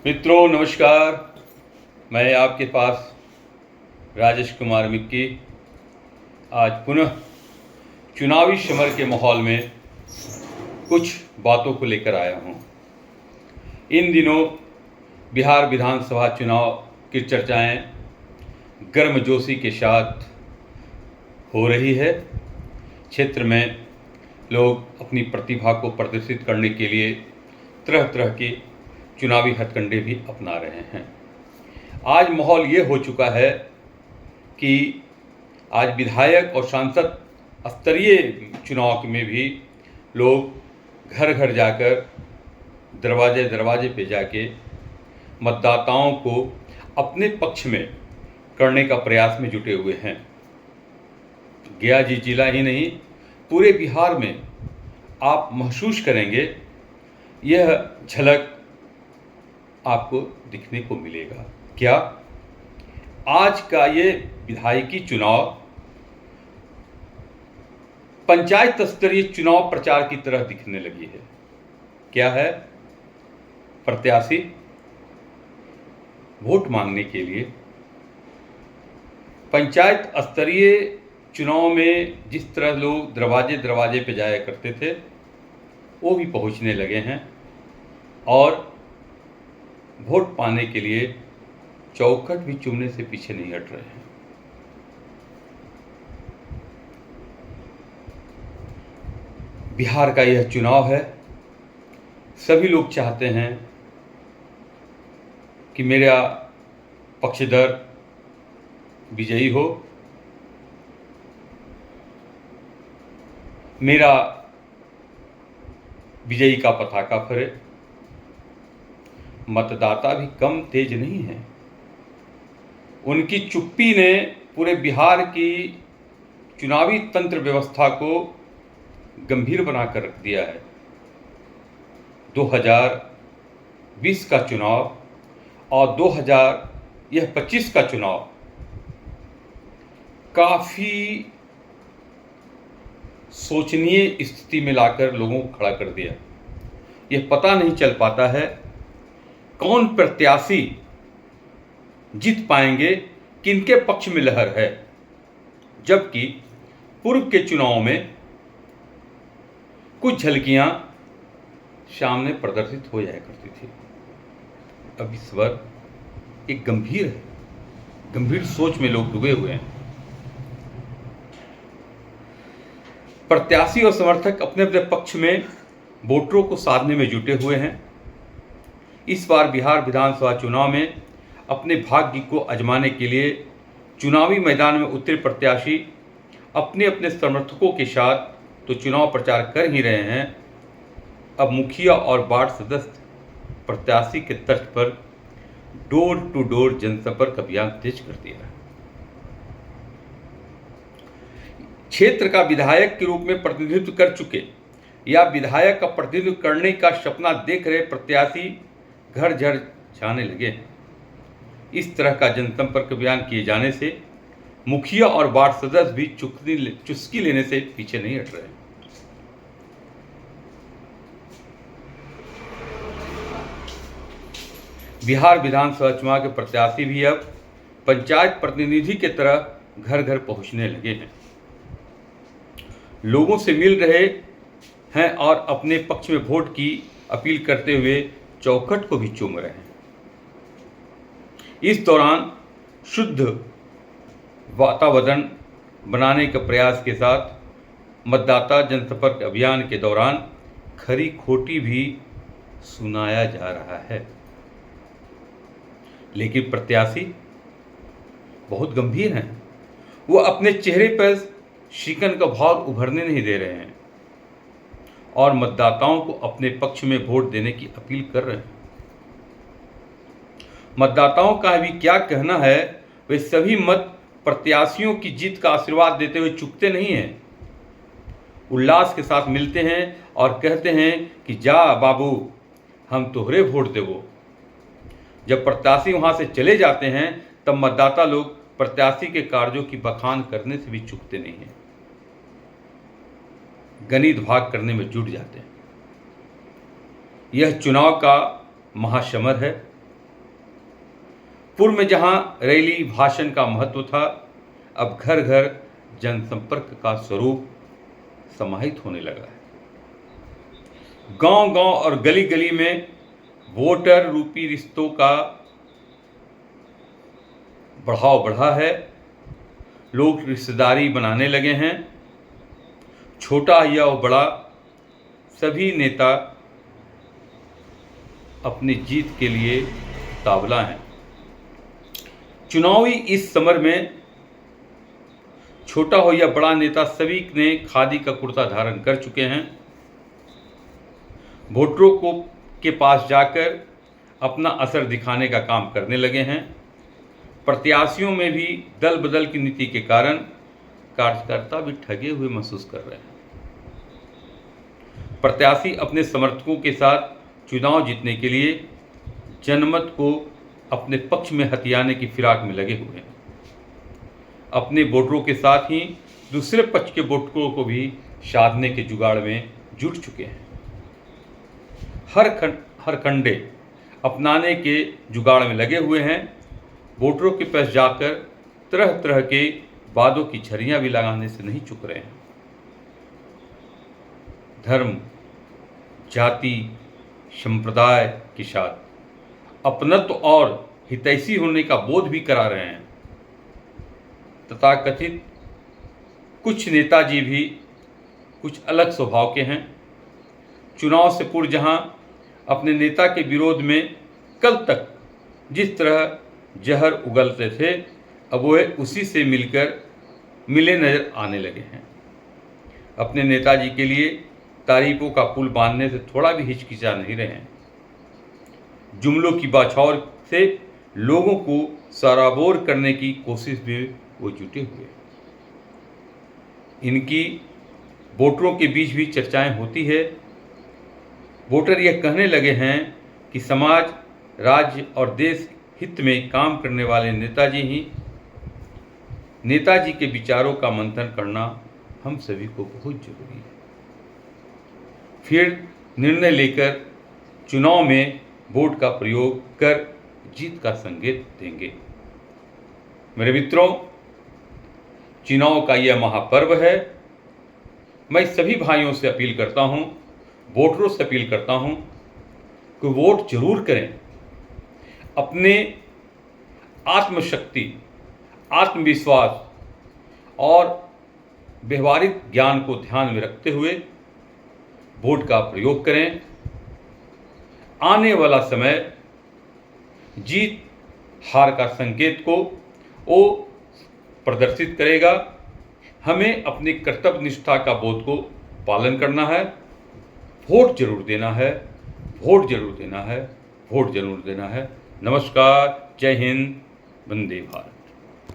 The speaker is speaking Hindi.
मित्रों नमस्कार। मैं आपके पास राजेश कुमार मिक्की आज पुनः चुनावी समर के माहौल में कुछ बातों को लेकर आया हूं। इन दिनों बिहार विधानसभा चुनाव की चर्चाएं गर्मजोशी के साथ हो रही है। क्षेत्र में लोग अपनी प्रतिभा को प्रदर्शित करने के लिए तरह तरह के चुनावी हथकंडे भी अपना रहे हैं। आज माहौल ये हो चुका है कि आज विधायक और सांसद स्तरीय चुनाव में भी लोग घर घर जाकर दरवाजे दरवाजे पे जाके मतदाताओं को अपने पक्ष में करने का प्रयास में जुटे हुए हैं। गया जिला ही नहीं, पूरे बिहार में आप महसूस करेंगे यह झलक आपको दिखने को मिलेगा। क्या आज का ये विधायकी चुनाव पंचायत स्तरीय चुनाव प्रचार की तरह दिखने लगी है। क्या है? प्रत्याशी वोट मांगने के लिए पंचायत स्तरीय चुनाव में जिस तरह लोग दरवाजे दरवाजे पे जाया करते थे वो भी पहुंचने लगे हैं और वोट पाने के लिए चौखट भी चुनने से पीछे नहीं हट रहे हैं। बिहार का यह चुनाव है। सभी लोग चाहते हैं कि मेरा पक्षधर विजयी हो, मेरा विजयी का पताका फहरे। मतदाता भी कम तेज नहीं है। उनकी चुप्पी ने पूरे बिहार की चुनावी तंत्र व्यवस्था को गंभीर बनाकर रख दिया है। 2020 का चुनाव और 2025 का चुनाव काफी सोचनीय स्थिति में लाकर लोगों को खड़ा कर दिया। यह पता नहीं चल पाता है कौन प्रत्याशी जीत पाएंगे, किनके पक्ष में लहर है। जबकि पूर्व के चुनाव में कुछ झलकियां सामने प्रदर्शित हो जाया करती थी। अब इस बार एक गंभीर सोच में लोग डूबे हुए हैं। प्रत्याशी और समर्थक अपने अपने पक्ष में वोटरों को साधने में जुटे हुए हैं। इस बार बिहार विधानसभा चुनाव में अपने भाग्य को आजमाने के लिए चुनावी मैदान में उतरे प्रत्याशी अपने अपने समर्थकों के साथ तो चुनाव प्रचार कर ही रहे हैं। अब मुखिया और वार्ड सदस्य प्रत्याशी के तर्ज पर डोर टू डोर जनसंपर्क अभियान तेज कर दिया है। क्षेत्र का विधायक के रूप में प्रतिनिधित्व कर चुके या विधायक का प्रतिनिधित्व करने का सपना देख रहे प्रत्याशी घर घर जाने लगे। इस तरह का जनसंपर्क अभियान किए जाने से मुखिया और वार्ड सदस्य भी चुस्की लेने से पीछे नहीं हट रहे। बिहार विधानसभा चुनाव के प्रत्याशी भी अब पंचायत प्रतिनिधि की तरह घर घर पहुंचने लगे हैं, लोगों से मिल रहे हैं और अपने पक्ष में वोट की अपील करते हुए चौखट को भी चूम रहे हैं। इस दौरान शुद्ध वातावरण बनाने के प्रयास के साथ मतदाता जनसंपर्क अभियान के दौरान खरी खोटी भी सुनाया जा रहा है। लेकिन प्रत्याशी बहुत गंभीर हैं। वो अपने चेहरे पर शिकन का भाव उभरने नहीं दे रहे हैं और मतदाताओं को अपने पक्ष में वोट देने की अपील कर रहे हैं। मतदाताओं का भी क्या कहना है, वे सभी मत प्रत्याशियों की जीत का आशीर्वाद देते हुए चुकते नहीं हैं। उल्लास के साथ मिलते हैं और कहते हैं कि जा बाबू हम तोहरे वोट देवो। जब प्रत्याशी वहां से चले जाते हैं तब मतदाता लोग प्रत्याशी के कार्यों की बखान करने से भी चूकते नहीं हैं, गणित भाग करने में जुट जाते हैं। यह चुनाव का महासमर है। पूर्व में जहां रैली भाषण का महत्व था, अब घर घर जनसंपर्क का स्वरूप समाहित होने लगा है। गांव गांव और गली गली में वोटर रूपी रिश्तों का बढ़ाव बढ़ा है। लोग रिश्तेदारी बनाने लगे हैं। छोटा या बड़ा, सभी नेता अपनी जीत के लिए तावला हैं। चुनावी इस समर में छोटा हो या बड़ा नेता, सभी ने खादी का कुर्ता धारण कर चुके हैं। वोटरों को के पास जाकर अपना असर दिखाने का काम करने लगे हैं। प्रत्याशियों में भी दल बदल की नीति के कारण कार्यकर्ता भी ठगे हुए महसूस कर रहे हैं। प्रत्याशी अपने समर्थकों के साथ चुनाव जीतने के लिए जनमत को अपने पक्ष में हथियाने की फिराक में लगे हुए हैं। अपने वोटरों के साथ ही दूसरे पक्ष के वोटरों को भी साधने के जुगाड़ में जुट चुके हैं। हर कंडे अपनाने के जुगाड़ में लगे हुए हैं। वोटरों के पास जाकर तरह तरह के वादों की झरियां भी लगाने से नहीं चूक रहे हैं। धर्म, जाति, संप्रदाय के साथ अपनत्व और हितैषी होने का बोध भी करा रहे हैं। तथाकथित कुछ नेताजी भी कुछ अलग स्वभाव के हैं। चुनाव से पूर्व जहां अपने नेता के विरोध में कल तक जिस तरह जहर उगलते थे, अब वह उसी से मिले नजर आने लगे हैं। अपने नेताजी के लिए तारीफों का पुल बांधने से थोड़ा भी हिचकिचा नहीं रहे हैं। जुमलों की बौछार से लोगों को सराबोर करने की कोशिश में वो जुटे हुए। इनकी वोटरों के बीच भी चर्चाएं होती है। वोटर यह कहने लगे हैं कि समाज, राज्य और देश हित में काम करने वाले नेताजी के विचारों का मंथन करना हम सभी को बहुत जरूरी है। फिर निर्णय लेकर चुनाव में वोट का प्रयोग कर जीत का संकेत देंगे। मेरे मित्रों, चुनाव का यह महापर्व है। मैं सभी भाइयों से अपील करता हूं, वोटरों से अपील करता हूं कि वोट जरूर करें। अपने आत्मशक्ति, आत्मविश्वास और व्यवहारिक ज्ञान को ध्यान में रखते हुए वोट का प्रयोग करें। आने वाला समय जीत हार का संकेत को वो प्रदर्शित करेगा। हमें अपनी कर्तव्य निष्ठा का बोध को पालन करना है। वोट जरूर देना है, वोट जरूर देना है, वोट जरूर देना है। नमस्कार, जय हिंद, वंदे भारत।